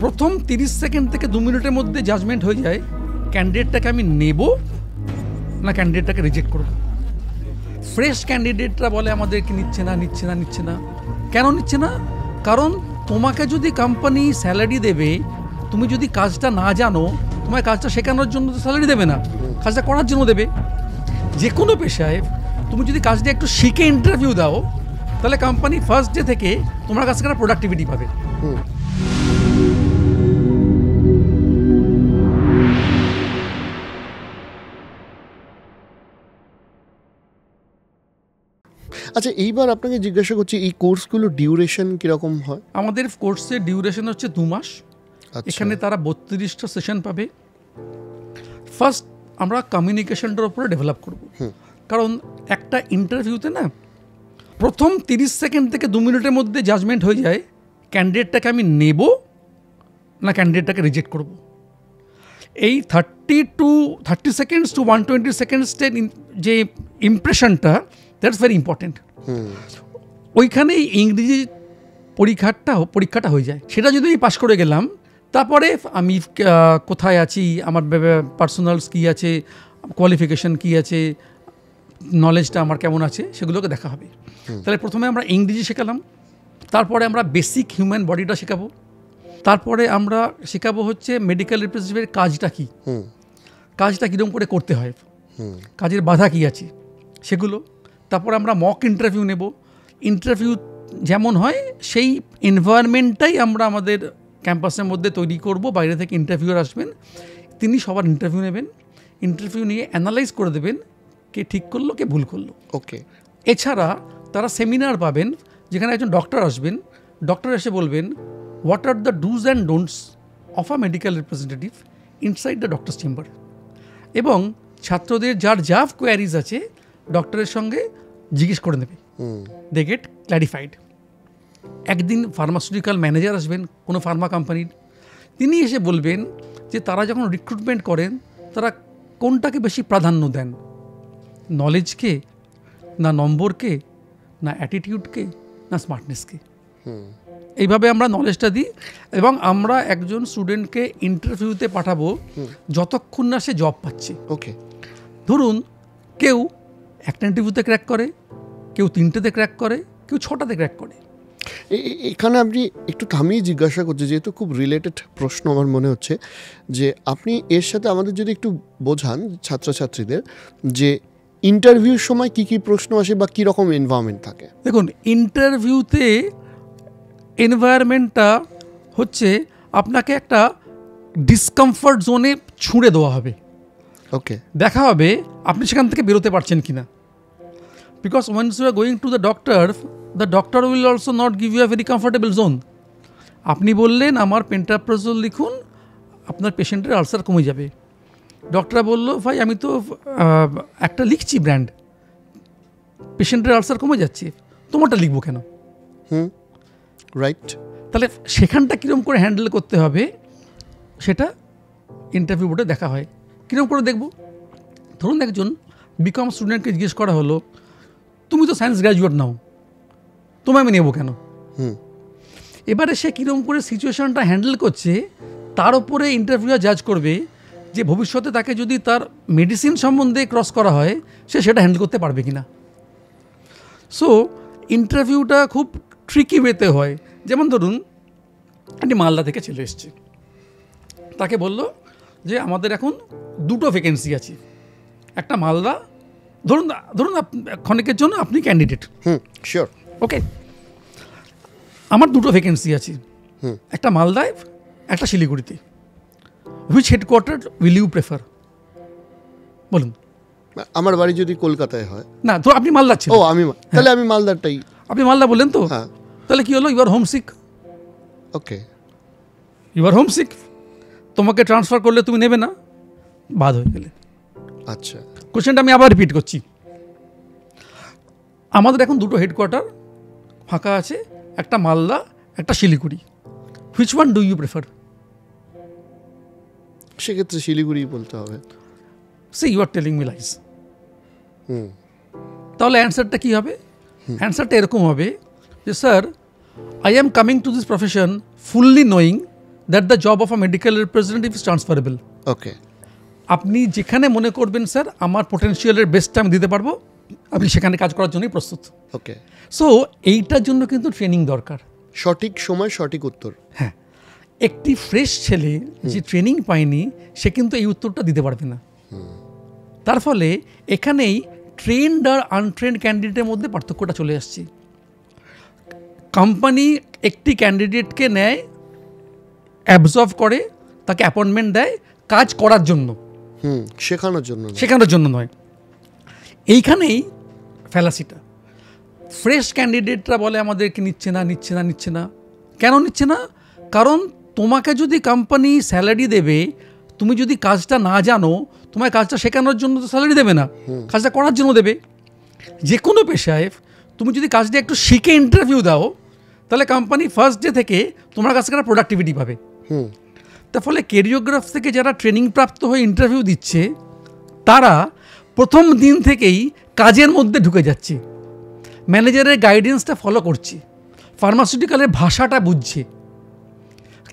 প্রথম 30 সেকেন্ড থেকে 2 মিনিটের মধ্যে জাজমেন্ট হয়ে যায় ক্যান্ডিডেটটাকে আমি নেব না ক্যান্ডিডেটটাকে রিজেক্ট করব। ফ্রেশ ক্যান্ডিডেটরা বলে আমাদেরকে নিচ্ছে না। কেন নিচ্ছে না? কারণ তোমাকে যদি কোম্পানি স্যালারি দেবে, তুমি যদি কাজটা না জানো, তোমার কাজটা শেখানোর জন্য তো স্যালারি দেবে না, কাজটা করার জন্য দেবে। যে কোনো পেশায় তুমি যদি কাজটা একটু শিখে ইন্টারভিউ দাও, তাহলে কোম্পানি ফার্স্ট ডে থেকে তোমার কাছ থেকে প্রোডাক্টিভিটি পাবে। আচ্ছা, এইবার আপনাকে জিজ্ঞাসা করছি, এই কোর্সগুলো ডিউরেশন কীরকম হয়? আমাদের কোর্সের ডিউরেশন হচ্ছে 2 মাস। এখানে তারা 32টা সেশন পাবে। ফার্স্ট আমরা কমিউনিকেশনটার উপরে ডেভেলপ করব, কারণ একটা ইন্টারভিউতে না প্রথম 30 সেকেন্ড থেকে 2 মিনিটের মধ্যে জাজমেন্ট হয়ে যায় ক্যান্ডিডেটটাকে আমি নেব না ক্যান্ডিডেটটাকে রিজেক্ট করব। এই 30 সেকেন্ডস টু 120 সেকেন্ডসের যে ইমপ্রেশনটা, দ্যাটস ভেরি ইম্পর্টেন্ট। ওইখানেই ইংরেজি পরীক্ষাটা হয়ে যায়। সেটা যদি আমি পাশ করে গেলাম, তারপরে আমি কোথায় আছি, আমার পার্সোনালস কী আছে, কোয়ালিফিকেশান কী আছে, নলেজটা আমার কেমন আছে, সেগুলোকে দেখা হবে। তাহলে প্রথমে আমরা ইংরেজি শেখালাম, তারপরে আমরা বেসিক হিউম্যান বডিটা শেখাবো, তারপরে আমরা শেখাবো হচ্ছে মেডিকেল রিপ্রেজেন্টেটিভের কাজটা কী, কাজটা কীরকম করে করতে হয়, কাজের বাধা কী আছে সেগুলো। তারপর আমরা মক ইন্টারভিউ নেব। ইন্টারভিউ যেমন হয় সেই এনভায়রনমেন্টটাই আমরা আমাদের ক্যাম্পাসের মধ্যে তৈরি করব। বাইরে থেকে ইন্টারভিউয়ার আসবেন, তিনি সবার ইন্টারভিউ নেবেন, ইন্টারভিউ নিয়ে অ্যানালাইজ করে দেবেন কে ঠিক করলো কে ভুল করলো। ওকে। এছাড়া তারা সেমিনার পাবেন, যেখানে একজন ডক্টর আসবেন, ডক্টর এসে বলবেন what are the dos and don'ts of a medical representative inside the doctors chamber. এবং ছাত্রদের যার যা কোয়ারিজ আছে ডক্টরের সঙ্গে জিজ্ঞেস করে নেবে, দে গেট ক্ল্যারিফাইড। একদিন ফার্মাসিউটিক্যাল ম্যানেজার আসবেন কোনো ফার্মা কোম্পানির, তিনি এসে বলবেন যে তারা যখন রিক্রুটমেন্ট করেন তারা কোনটাকে বেশি প্রাধান্য দেন, নলেজকে না নম্বরকে না অ্যাটিটিউডকে না স্মার্টনেসকে। এইভাবে আমরা নলেজটা দিই এবং আমরা একজন স্টুডেন্টকে ইন্টারভিউতে পাঠাবো যতক্ষণ না সে জব পাচ্ছে। ওকে। ধরুন কেউ একটা ইন্টারভিউতে ক্র্যাক করে, কেউ 3টেতে ক্র্যাক করে, কেউ 6টাতে ক্র্যাক করে। এখানে আপনি একটু থামিয়ে জিজ্ঞাসা করছি, যেহেতু খুব রিলেটেড প্রশ্ন আমার মনে হচ্ছে, যে আপনি এর সাথে আমাদের যদি একটু বোঝান ছাত্রছাত্রীদের যে ইন্টারভিউর সময় কি কি প্রশ্ন আসে বা কী রকম এনভায়রনমেন্ট থাকে। দেখুন, ইন্টারভিউতে এনভায়রনমেন্টটা হচ্ছে আপনাকে একটা ডিসকমফর্ট জোনে ছুঁড়ে দেওয়া হবে। ওকে। দেখা হবে আপনি সেখান থেকে বেরোতে পারছেন কিনা। Because once you are going to the doctor will also not give you a very comfortable zone. আপনি বললেন আমার পেন্টাপ্রোজোল লিখুন, আপনার পেশেন্টের আলসার কমে যাবে। ডক্টর বলল ভাই আমি তো একটা লিখছি ব্র্যান্ড, পেশেন্টের আলসার কমে যাচ্ছে, তোমারটা লিখবো কেন? রাইট। তাহলে সেখানটা কীরকম করে হ্যান্ডেল করতে হবে সেটা ইন্টারভিউ বোর্ডে দেখা হয়। কীরকম করে দেখব? ধরুন একজন বিকম স্টুডেন্টকে জিজ্ঞেস করা হলো তুমি তো সায়েন্স গ্র্যাজুয়েট নাও, তোমায় আমি নেবো কেন? এবারে সে কীরকম করে সিচুয়েশনটা হ্যান্ডেল করছে তার উপরে ইন্টারভিউয়ার জাজ করবে যে ভবিষ্যতে তাকে যদি তার মেডিসিন সম্বন্ধে ক্রস করা হয় সে সেটা হ্যান্ডেল করতে পারবে কিনা। সো ইন্টারভিউটা খুব ট্রিকি ওয়েতে হয়। যেমন ধরুন একটি মালদা থেকে ছেলে এসছে, তাকে বলল যে আমাদের এখন 2টো ভ্যাকেন্সি আছে, একটা মালদা, ধরুন ক্ষণিকের জন্য আপনি ক্যান্ডিডেট। শিওর। ওকে, আমার 2টো ভ্যাকেন্সি আছে, একটা মালদায় একটা শিলিগুড়িতে। Which headquarter will you prefer? বলুন। আমার বাড়ি যদি কলকাতায় হয়। না, তো আপনি মালদার ছিলেন। ও আমি, তাহলে আমি মালদারটাই। আপনি মালদা বললেন তো? হ্যাঁ। তাহলে কি হলো? You are homesick. Okay. You are homesick, তোমাকে ট্রান্সফার করলে তুমি নেবে না, বাদ হয়ে গেলে। আচ্ছা, কোশ্চেনটা আমি আবার রিপিট করছি। আমাদের এখন 2টো হেডকোয়ার্টার ফাঁকা আছে, একটা মালদা একটা Siliguri. Which one do you prefer? সেক্ষেত্রে শিলিগুড়ি বলতে হবে। Say you are telling me lies. তাহলে অ্যান্সারটা কী হবে? অ্যান্সারটা এরকম হবে যে sir I am coming to this profession fully knowing that the job of a medical representative is transferable. Okay, আপনি যেখানে মনে করবেন স্যার আমার পোটেনশিয়ালের বেস্টটা আমি দিতে পারবো, আপনি সেখানে কাজ করার জন্যই প্রস্তুত। ওকে, সো এইটার জন্য কিন্তু ট্রেনিং দরকার। সঠিক সময় সঠিক উত্তর। হ্যাঁ, একটি ফ্রেশ ছেলে যে ট্রেনিং পায়নি সে কিন্তু এই উত্তরটা দিতে পারবে না। তার ফলে এখানেই ট্রেন্ড আর আনট্রেন্ড ক্যান্ডিডেটের মধ্যে পার্থক্যটা চলে আসছে। কোম্পানি একটি ক্যান্ডিডেটকে নেয়, অ্যাবজর্ভ করে, তাকে অ্যাপয়েন্টমেন্ট দেয় কাজ করার জন্য, শেখানোর জন্য নয়। এইখানেই ফ্যালাসিটা। ফ্রেশ ক্যান্ডিডেটরা বলে আমাদেরকে নিচ্ছে না। কেন নিচ্ছে না? কারণ তোমাকে যদি কোম্পানি স্যালারি দেবে, তুমি যদি কাজটা না জানো, তোমায় কাজটা শেখানোর জন্য তো স্যালারি দেবে না, কাজটা করার জন্য দেবে। যে কোনো পেশায় তুমি যদি কাজটা একটু শিখে ইন্টারভিউ দাও, তাহলে কোম্পানি ফার্স্ট ডে থেকে তোমার কাছ থেকে প্রোডাক্টিভিটি পাবে। তার ফলে কেরিওগ্রাফ থেকে যারা ট্রেনিং প্রাপ্ত হয়ে ইন্টারভিউ দিচ্ছে, তারা প্রথম দিন থেকেই কাজের মধ্যে ঢুকে যাচ্ছে, ম্যানেজারের গাইডেন্সটা ফলো করছে, ফার্মাসিউটিক্যালের ভাষাটা বুঝছে।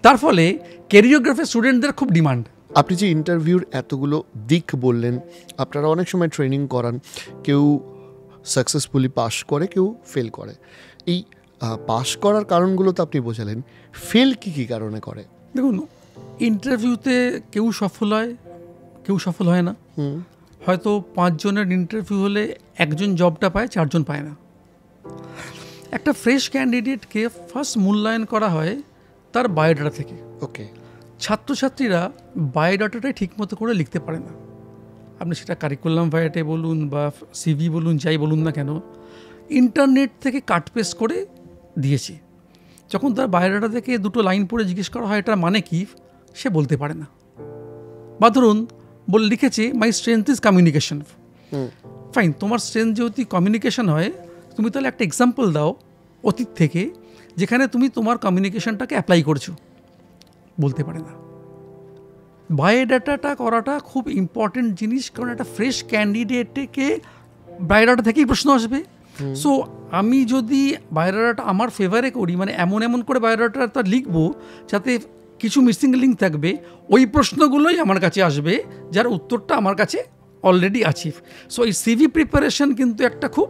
তার ফলে কেরিওগ্রাফের স্টুডেন্টদের খুব ডিমান্ড। আপনি যে ইন্টারভিউর এতগুলো দিক বললেন, আপনারা অনেক সময় ট্রেনিং করান, কেউ সাকসেসফুলি পাস করে, কেউ ফেল করে। এই পাস করার কারণগুলো তো আপনি বোঝালেন, ফেল কী কী কারণে করে? দেখুন, ইন্টারভিউতে কেউ সফল হয়, কেউ সফল হয় না। হয়তো 5 জনের ইন্টারভিউ হলে 1 জন জবটা পায়, 4 জন পায় না। একটা ফ্রেশ ক্যান্ডিডেটকে ফার্স্ট মূল্যায়ন করা হয় তার বায়োডাটা থেকে। ওকে, ছাত্রছাত্রীরা বায়োডাটাটাই ঠিকমতো করে লিখতে পারে না। আপনি সেটা কারিকুলাম ভাইয়াটে বলুন বা সিভি বলুন, যাই বলুন না কেন, ইন্টারনেট থেকে কাট পেস্ট করে দিয়েছি। যখন তার বায়োডাটা থেকে 2টো লাইন পড়ে জিজ্ঞেস করা হয় এটার মানে কি, সে বলতে পারে না। বা ধরুন লিখেছে মাই স্ট্রেংথ ইজ কমিউনিকেশন। ফাইন, তোমার স্ট্রেংথ যেহেতু কমিউনিকেশন হয়, তুমি তাহলে একটা এক্সাম্পল দাও অতীত থেকে যেখানে তুমি তোমার কমিউনিকেশনটাকে অ্যাপ্লাই করছো। বলতে পারে না। বায়োডাটাটা করাটা খুব ইম্পর্টেন্ট জিনিস, কারণ একটা ফ্রেশ ক্যান্ডিডেটকে বায়োডাটা থেকেই প্রশ্ন আসবে। সো আমি যদি বায়োডাটা আমার ফেভারে করি, মানে এমন করে বায়োডাটা লিখবো যাতে কিছু মিসিং লিঙ্ক থাকবে, ওই প্রশ্নগুলোই আমার কাছে আসবে যার উত্তরটা আমার কাছে অলরেডি আছে। সো এই সিভি প্রিপারেশন কিন্তু একটা খুব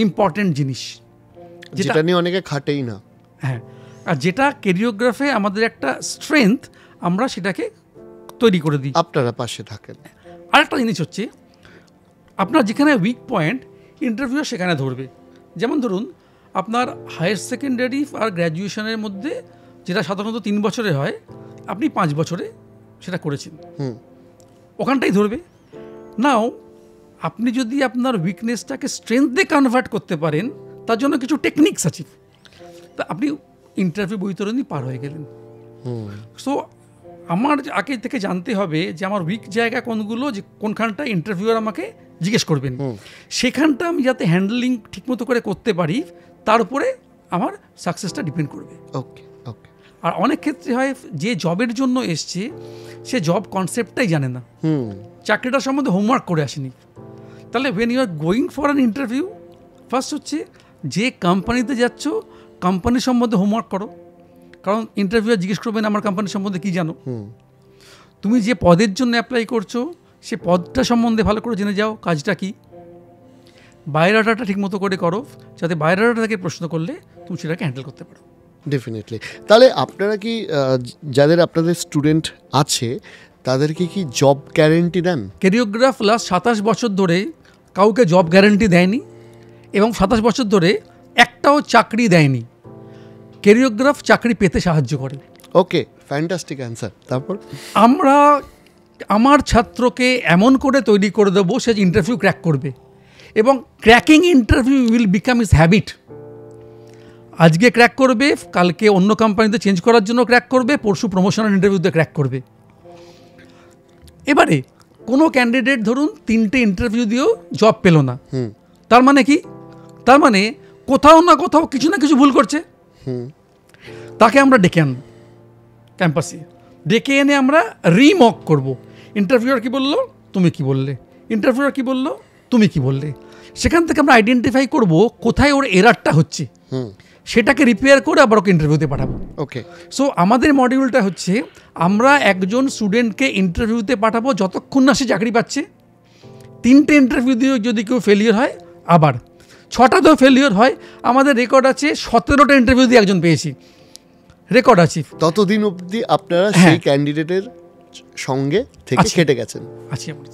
ইম্পর্টেন্ট জিনিস, যেটা নিয়ে অনেকে খাটেই না। হ্যাঁ, আর যেটা কেরিওগ্রাফে আমাদের একটা স্ট্রেংথ, আমরা সেটাকে তৈরি করে দিই। আপনারা পাশে থাকেন। আরেকটা জিনিস হচ্ছে, আপনার যেখানে উইক পয়েন্ট ইন্টারভিউ সেখানে ধরবে। যেমন ধরুন আপনার হায়ার সেকেন্ডারি আর গ্র্যাজুয়েশনের মধ্যে যেটা সাধারণত 3 বছরে হয়, আপনি 5 বছরে সেটা করেছেন, ওখানটাই ধরবে। নাও আপনি যদি আপনার উইকনেসটাকে স্ট্রেংথে কনভার্ট করতে পারেন, তার জন্য কিছু টেকনিক্স আছে, তা আপনি ইন্টারভিউ বৈতরণী পার হয়ে গেলেন। সো আমার আগে থেকে জানতে হবে যে আমার উইক জায়গা কোনগুলো, যে কোনখানটা ইন্টারভিউয়ার আমাকে জিজ্ঞেস করবেন, সেখানটা আমি যাতে হ্যান্ডলিং ঠিকমতো করে করতে পারি, তার উপরে আমার সাকসেসটা ডিপেন্ড করবে। ওকে ওকে। আর অনেক ক্ষেত্রে হয় যে জবের জন্য এসছে সে জব কনসেপ্টটাই জানে না, চাকরিটার সম্বন্ধে হোমওয়ার্ক করে আসেনি। তাহলে when you are going for an interview, first হচ্ছে যে কোম্পানিতে যাচ্ছ কোম্পানি সম্বন্ধে হোমওয়ার্ক করো, কারণ ইন্টারভিউয়ার জিজ্ঞেস করবেন আমার কোম্পানি সম্বন্ধে কী জানো। তুমি যে পদের জন্য অ্যাপ্লাই করছো সে পদটা সম্বন্ধে ভালো করে জেনে যাও, কাজটা কী। বায়োডাটাটা ঠিকমতো করে করো, যাতে বায়োডাটা থেকে প্রশ্ন করলে তুমি সেটাকে হ্যান্ডেল করতে পারো। ডেফিনেটলি। তাহলে আপনারা কি যাদের আপনাদের স্টুডেন্ট আছে তাদেরকে কি জব গ্যারেন্টি দেন? কেরিওগ্রাফ লাস্ট 27 বছর ধরে কাউকে জব গ্যারেন্টি দেয়নি, এবং 27 বছর ধরে একটাও চাকরি দেয়নি। কেরিওগ্রাফ চাকরি পেতে সাহায্য করে। ওকে, ফ্যান্টাস্টিক অ্যান্সার। তারপর আমরা আমার ছাত্রকে এমন করে তৈরি করে দেবো সে ইন্টারভিউ ক্র্যাক করবে, এবং cracking interview will become is habit. আজকে ক্র্যাক করবে, কালকে অন্য কোম্পানিতে চেঞ্জ করার জন্য ক্র্যাক করবে, পরশু প্রমোশনাল ইন্টারভিউতে ক্র্যাক করবে। এবারে কোনো ক্যান্ডিডেট ধরুন 3টে ইন্টারভিউ দিয়েও জব পেল না, তার মানে কি? তার মানে কোথাও না কোথাও কিছু না কিছু ভুল করছে। তাকে আমরা ডেকে আনব ক্যাম্পাসে, ডেকে এনে আমরা রিমক করব। ইন্টারভিউয়ার কি বললো, তুমি কি বললে, ইন্টারভিউয়ার কি বললো, তুমি কি বললে। সেখান থেকে আমরা আইডেন্টিফাই করব কোথায় ওর এরারটা হচ্ছে, সেটাকে রিপেয়ার করে আবার ওকে ইন্টারভিউতে পাঠাবো। ওকে। সো আমাদের মডিউলটা হচ্ছে আমরা একজন স্টুডেন্টকে ইন্টারভিউতে পাঠাবো যতক্ষণ না সে চাকরি পাচ্ছে। 3টে ইন্টারভিউ দিয়ে যদি কেউ ফেলিওর হয়, আবার 6টাতেও ফেলিওর হয়, আমাদের রেকর্ড আছে 17টা ইন্টারভিউ দিয়ে একজন পেয়েছি, রেকর্ড আছে। ততদিন অবধি আপনারা সেই ক্যান্ডিডেটের সঙ্গে থেকে কেটে গেছেন। আছি আমরা।